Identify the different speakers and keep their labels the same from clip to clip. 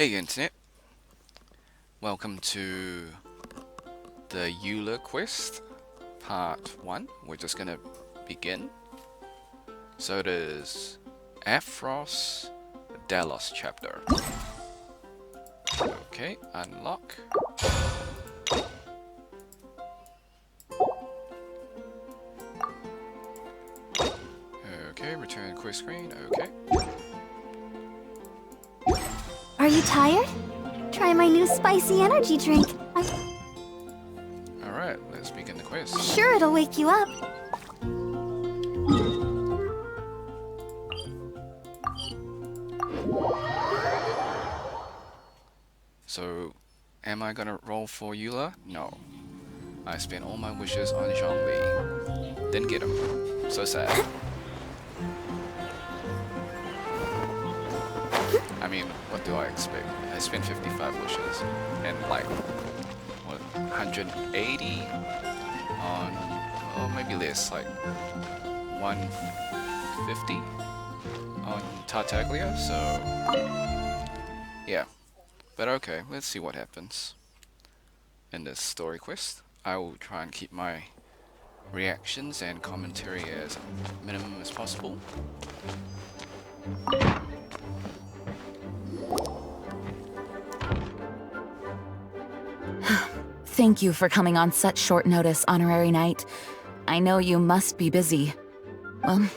Speaker 1: Hey Internet, welcome to the Eula quest, part 1. We're just gonna begin. So it is Alphros Delos chapter. Okay, unlock. Okay, return quest screen, okay.
Speaker 2: Are you tired? Try my new spicy energy drink. I'm
Speaker 1: Alright, let's begin the quest.
Speaker 2: sure it'll wake you up.
Speaker 1: So, am I gonna roll for Eula? No. I spent all my wishes on Zhongli. Didn't get him. So sad. I mean, what do I expect? I spent 55 wishes and like, what, 180 on, oh maybe less, like 150 on Tartaglia, so yeah. But okay, let's see what happens in this story quest. I will try and keep my reactions and commentary as minimum as possible.
Speaker 3: Thank you for coming on such short notice, Honorary Knight. I know you must be busy. Well,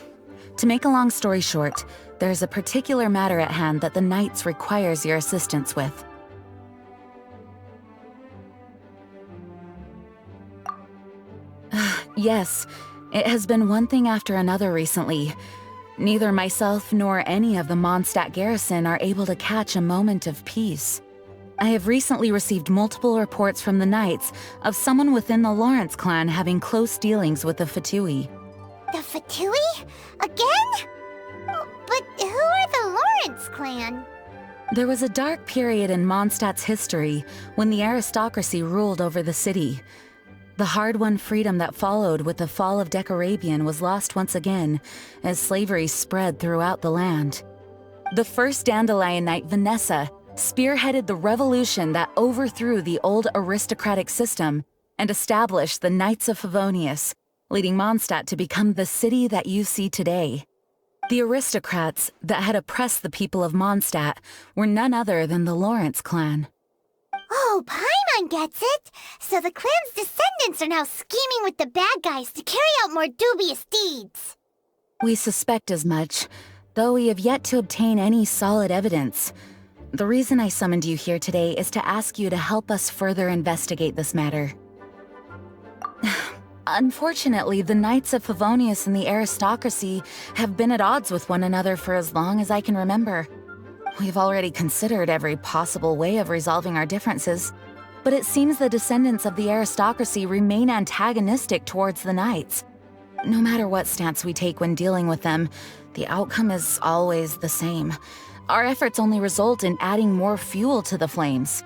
Speaker 3: to make a long story short, there's a particular matter at hand that the Knights requires your assistance with. Yes, it has been one thing after another recently. Neither myself nor any of the Mondstadt garrison are able to catch a moment of peace. I have recently received multiple reports from the Knights of someone within the Lawrence clan having close dealings with the Fatui.
Speaker 2: The Fatui? Again? Oh, but who are the Lawrence clan?
Speaker 3: There was a dark period in Mondstadt's history when the aristocracy ruled over the city. The hard-won freedom that followed with the fall of Decarabian was lost once again as slavery spread throughout the land. The first Dandelion Knight, Vanessa, spearheaded the revolution that overthrew the old aristocratic system and established the Knights of Favonius, leading Mondstadt to become the city that you see today. The aristocrats that had oppressed the people of Mondstadt were none other than the Lawrence clan.
Speaker 2: Oh, Paimon gets it! So the clan's descendants are now scheming with the bad guys to carry out more dubious deeds.
Speaker 3: We suspect as much, though we have yet to obtain any solid evidence. The reason I summoned you here today is to ask you to help us further investigate this matter. Unfortunately, the Knights of Favonius and the aristocracy have been at odds with one another for as long as I can remember. We've already considered every possible way of resolving our differences, but it seems the descendants of the aristocracy remain antagonistic towards the Knights. No matter what stance we take when dealing with them, the outcome is always the same. Our efforts only result in adding more fuel to the flames.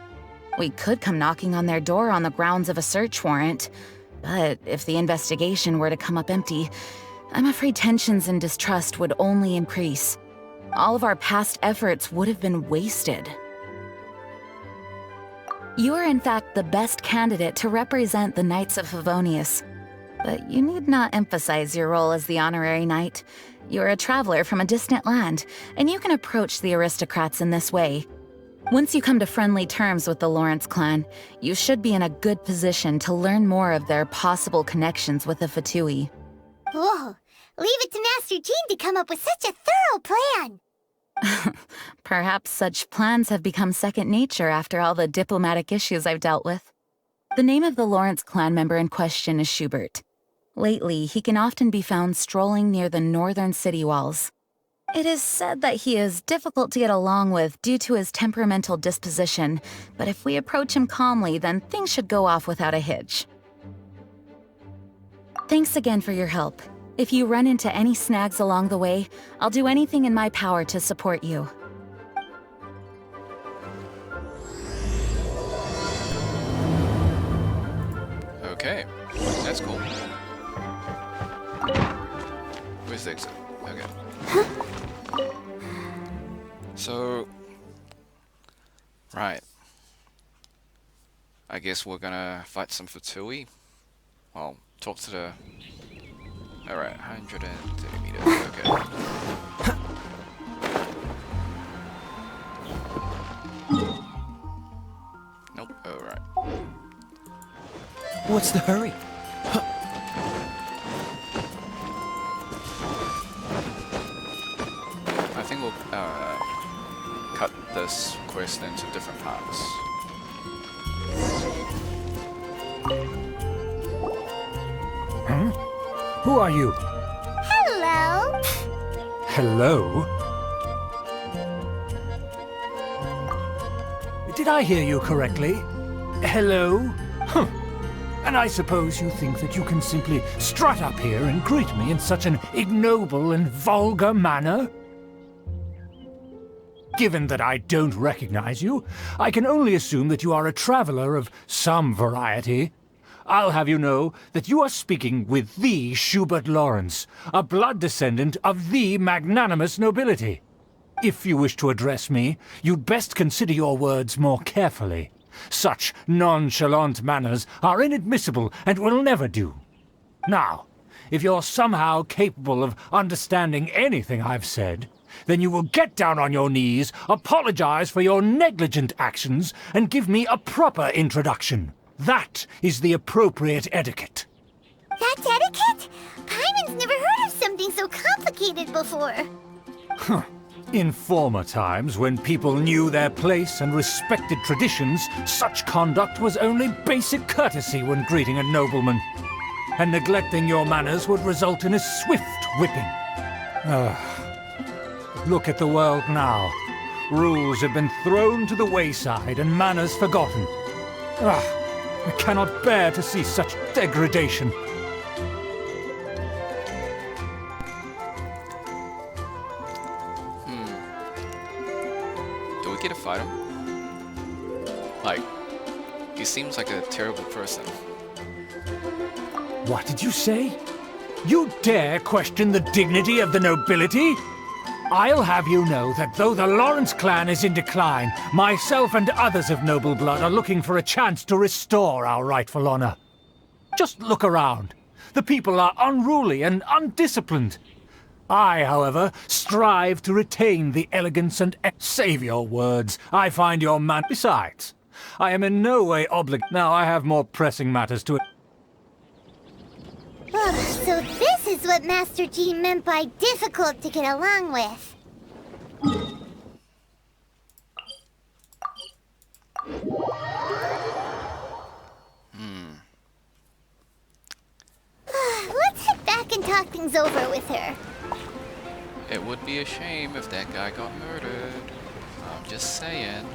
Speaker 3: We could come knocking on their door on the grounds of a search warrant, but if the investigation were to come up empty, I'm afraid tensions and distrust would only increase. All of our past efforts would have been wasted. You are in fact the best candidate to represent the Knights of Favonius, but you need not emphasize your role as the Honorary Knight. You're a traveler from a distant land, and you can approach the aristocrats in this way. Once you come to friendly terms with the Lawrence clan, you should be in a good position to learn more of their possible connections with the Fatui.
Speaker 2: Whoa, leave it to Master Jean to come up with such a thorough plan!
Speaker 3: Perhaps such plans have become second nature after all the diplomatic issues I've dealt with. The name of the Lawrence clan member in question is Schubert. Lately, he can often be found strolling near the northern city walls. It is said that he is difficult to get along with due to his temperamental disposition, but if we approach him calmly, then things should go off without a hitch. Thanks again for your help. If you run into any snags along the way, I'll do anything in my power to support you.
Speaker 1: Okay, that's cool. Where's the exit? Okay. So, Right. I guess we're gonna fight some Fatui. Well, talk to the... Alright, 130 meters, okay. Nope, alright.
Speaker 4: What's the hurry?
Speaker 1: I think we'll cut this quest into different parts.
Speaker 4: Huh? Who are you?
Speaker 2: Hello.
Speaker 4: Hello? Did I hear you correctly? Hello? Huh. And I suppose you think that you can simply strut up here and greet me in such an ignoble and vulgar manner? Given that I don't recognize you, I can only assume that you are a traveler of some variety. I'll have you know that you are speaking with the Schubert Lawrence, a blood descendant of the magnanimous nobility. If you wish to address me, you'd best consider your words more carefully. Such nonchalant manners are inadmissible and will never do. Now, if you're somehow capable of understanding anything I've said, then you will get down on your knees, apologize for your negligent actions, and give me a proper introduction. That is the appropriate etiquette.
Speaker 2: That's etiquette? Paimon's never heard of something so complicated before.
Speaker 4: Huh. In former times, when people knew their place and respected traditions, such conduct was only basic courtesy when greeting a nobleman. And neglecting your manners would result in a swift whipping. Look at the world now. Rules have been thrown to the wayside and manners forgotten. I cannot bear to see such degradation.
Speaker 1: Do we get to fight him? Like, he seems like a terrible person.
Speaker 4: What did you say? You dare question the dignity of the nobility? I'll have you know that though the Lawrence clan is in decline, myself and others of noble blood are looking for a chance to restore our rightful honor. Just look around. The people are unruly and undisciplined. I, however, strive to retain the elegance and... Save your words. I find your man... Besides, I am in no way obligated. Now I have more pressing matters to...
Speaker 2: So this is what Master G meant by difficult to get along with. Let's head back and talk things over with her.
Speaker 1: It would be a shame if that guy got murdered. I'm just saying.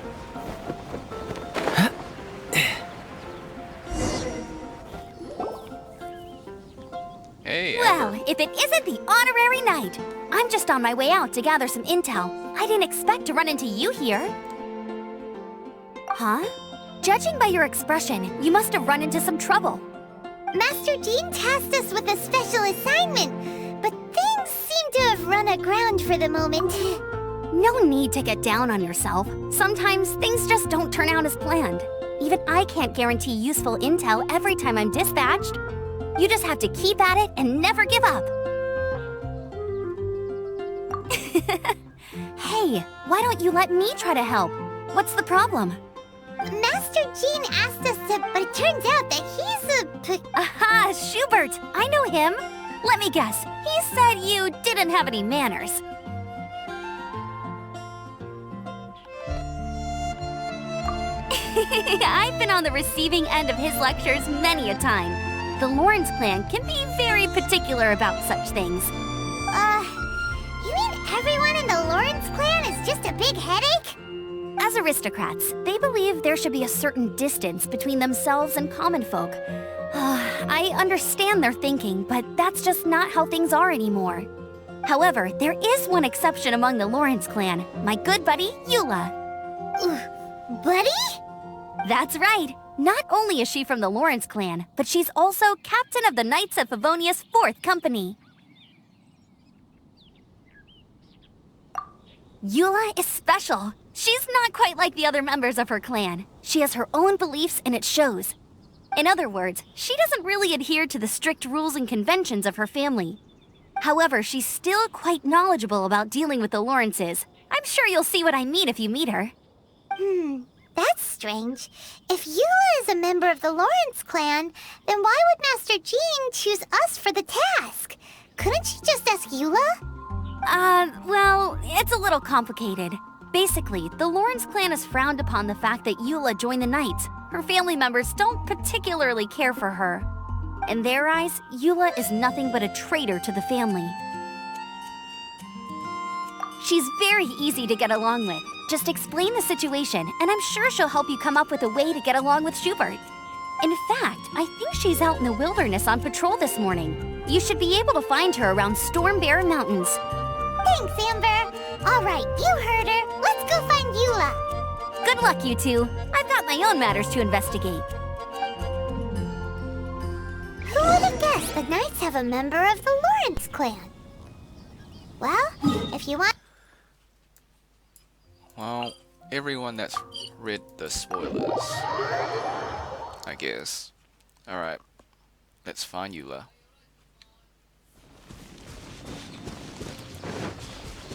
Speaker 1: Hey,
Speaker 5: Well, if it isn't the honorary knight! I'm just on my way out to gather some intel. I didn't expect to run into you here. Huh? Judging by your expression, you must have run into some trouble.
Speaker 2: Master Jean tasked us with a special assignment, but things seem to have run aground for the moment.
Speaker 5: No need to get down on yourself. Sometimes things just don't turn out as planned. Even I can't guarantee useful intel every time I'm dispatched. You just have to keep at it and never give up. Hey, why don't you let me try to help? What's the problem?
Speaker 2: Master Jean asked us to, but it turns out that he's
Speaker 5: Aha, Schubert! I know him. Let me guess. He said you didn't have any manners. I've been on the receiving end of his lectures many a time. The Lawrence clan can be very particular about such things.
Speaker 2: You mean everyone in the Lawrence clan is just a big headache?
Speaker 5: As aristocrats, they believe there should be a certain distance between themselves and common folk. I understand their thinking, but that's just not how things are anymore. However, there is one exception among the Lawrence clan, my good buddy, Eula.
Speaker 2: Buddy?
Speaker 5: That's right. Not only is she from the Lawrence clan, but she's also captain of the Knights of Favonia's 4th Company. Eula is special. She's not quite like the other members of her clan. She has her own beliefs and it shows. In other words, she doesn't really adhere to the strict rules and conventions of her family. However, she's still quite knowledgeable about dealing with the Lawrences. I'm sure you'll see what I mean if you meet her.
Speaker 2: That's strange. If Eula is a member of the Lawrence clan, then why would Master Jean choose us for the task? Couldn't she just ask Eula?
Speaker 5: Well, it's a little complicated. Basically, the Lawrence clan has frowned upon the fact that Eula joined the Knights. Her family members don't particularly care for her. In their eyes, Eula is nothing but a traitor to the family. She's very easy to get along with. Just explain the situation, and I'm sure she'll help you come up with a way to get along with Schubert. In fact, I think she's out in the wilderness on patrol this morning. You should be able to find her around Storm Bear Mountains.
Speaker 2: Thanks, Amber. All right, you heard her. Let's go find Eula.
Speaker 5: Good luck, you two. I've got my own matters to investigate.
Speaker 2: Who would have guessed the Knights have a member of the Lawrence clan? Well, if you want...
Speaker 1: Well, everyone that's read the spoilers, I guess. Alright, let's find Eula.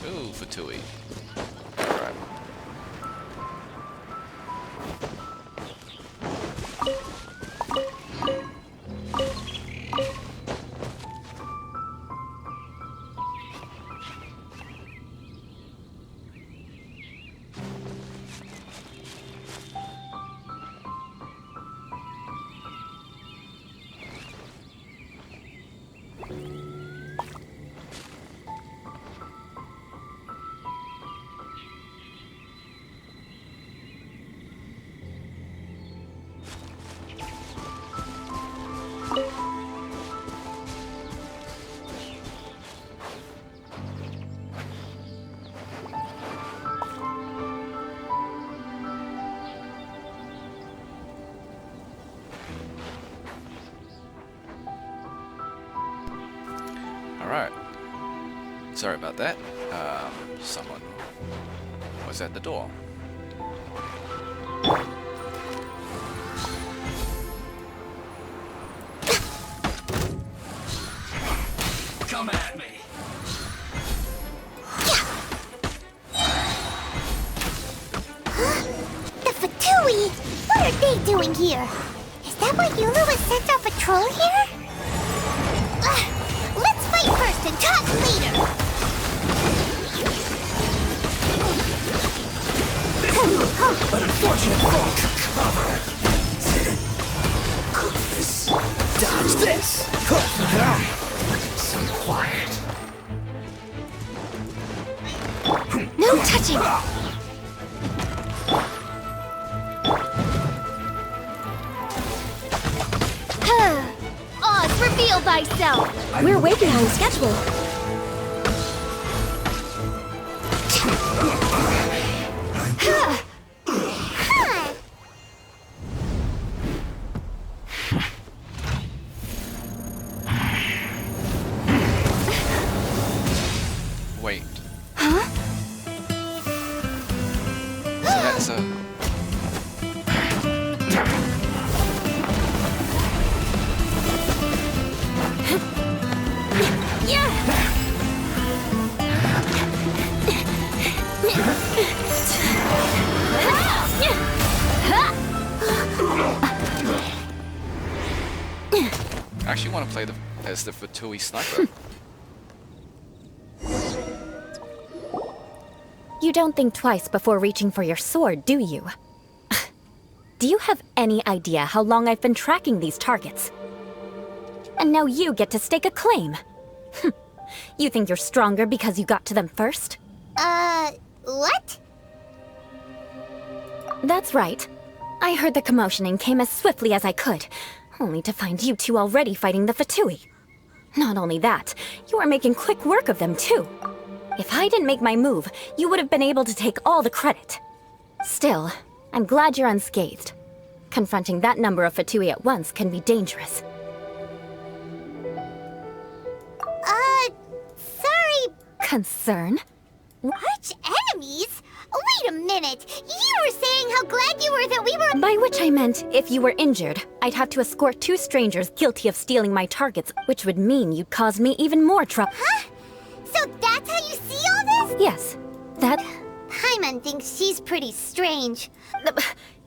Speaker 1: Ooh, Fatui. Alright. Alright. Sorry about that. Someone was at the door.
Speaker 4: Come at me.
Speaker 2: The Fatui! What are they doing here? Is that why Eula was sent on patrol here? Let's fight first and talk later!
Speaker 4: An unfortunate wrong cover. Dodge this. So quiet.
Speaker 2: No touching! Oz, reveal thyself!
Speaker 5: We're way behind schedule.
Speaker 1: Wait. Huh? So that's a... I actually want to play as the Fatui sniper.
Speaker 6: You don't think twice before reaching for your sword, do you? Do you have any idea how long I've been tracking these targets? And now you get to stake a claim. You think you're stronger because you got to them first?
Speaker 2: What?
Speaker 6: That's right. I heard the commotion and came as swiftly as I could, only to find you two already fighting the Fatui. Not only that, you are making quick work of them too. If I didn't make my move, you would have been able to take all the credit. Still, I'm glad you're unscathed. Confronting that number of Fatui at once can be dangerous.
Speaker 2: Sorry.
Speaker 6: Concern?
Speaker 2: Arch enemies? Wait a minute. You were saying how glad you were that we were.
Speaker 6: By which I meant, if you were injured, I'd have to escort 2 strangers guilty of stealing my targets, which would mean you'd cause me even more trouble.
Speaker 2: Huh? So that's how you see all this?
Speaker 6: Yes, that...
Speaker 2: Paimon thinks she's pretty strange.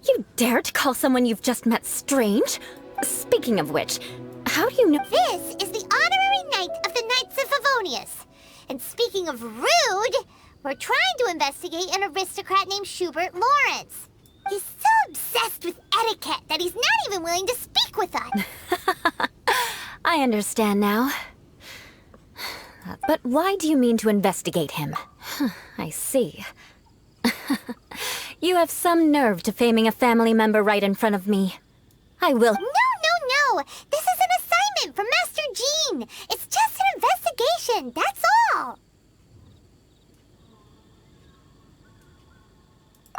Speaker 6: You dare to call someone you've just met strange? Speaking of which, how do you know...
Speaker 2: This is the honorary knight of the Knights of Favonius. And speaking of rude, we're trying to investigate an aristocrat named Schubert Lawrence. He's so obsessed with etiquette that he's not even willing to speak with us.
Speaker 6: I understand now. But why do you mean to investigate him? I see. You have some nerve to faming a family member right in front of me. I will...
Speaker 2: No. This is an assignment from Master Jean. It's just an investigation, that's all.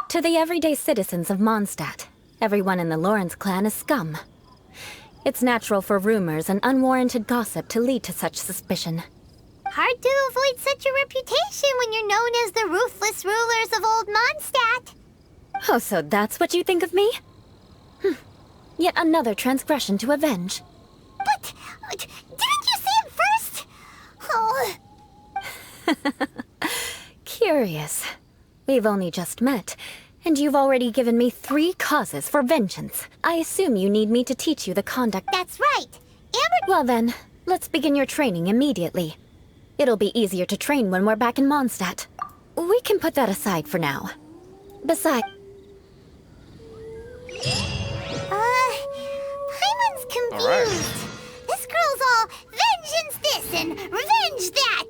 Speaker 6: To the everyday citizens of Mondstadt, everyone in the Lawrence clan is scum. It's natural for rumors and unwarranted gossip to lead to such suspicion.
Speaker 2: Hard to avoid such a reputation when you're known as the ruthless rulers of Old Mondstadt.
Speaker 6: Oh, so that's what you think of me? Yet another transgression to avenge.
Speaker 2: But didn't you say it first? Oh.
Speaker 6: Curious. We've only just met, and you've already given me 3 causes for vengeance. I assume you need me to teach you the conduct...
Speaker 2: That's right. Amber...
Speaker 6: Well then, let's begin your training immediately. It'll be easier to train when we're back in Mondstadt. We can put that aside for now. Besides...
Speaker 2: Paimon's confused.
Speaker 1: All right.
Speaker 2: This girl's all vengeance this and revenge that.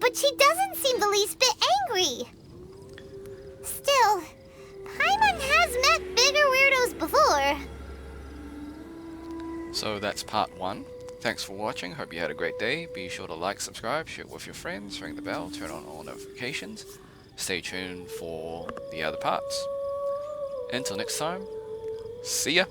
Speaker 2: But she doesn't seem the least bit angry. Still, Paimon has met bigger weirdos before.
Speaker 1: So that's part 1. Thanks for watching. Hope you had a great day. Be sure to like, subscribe, share it with your friends, ring the bell, turn on all notifications. Stay tuned for the other parts. Until next time, see ya!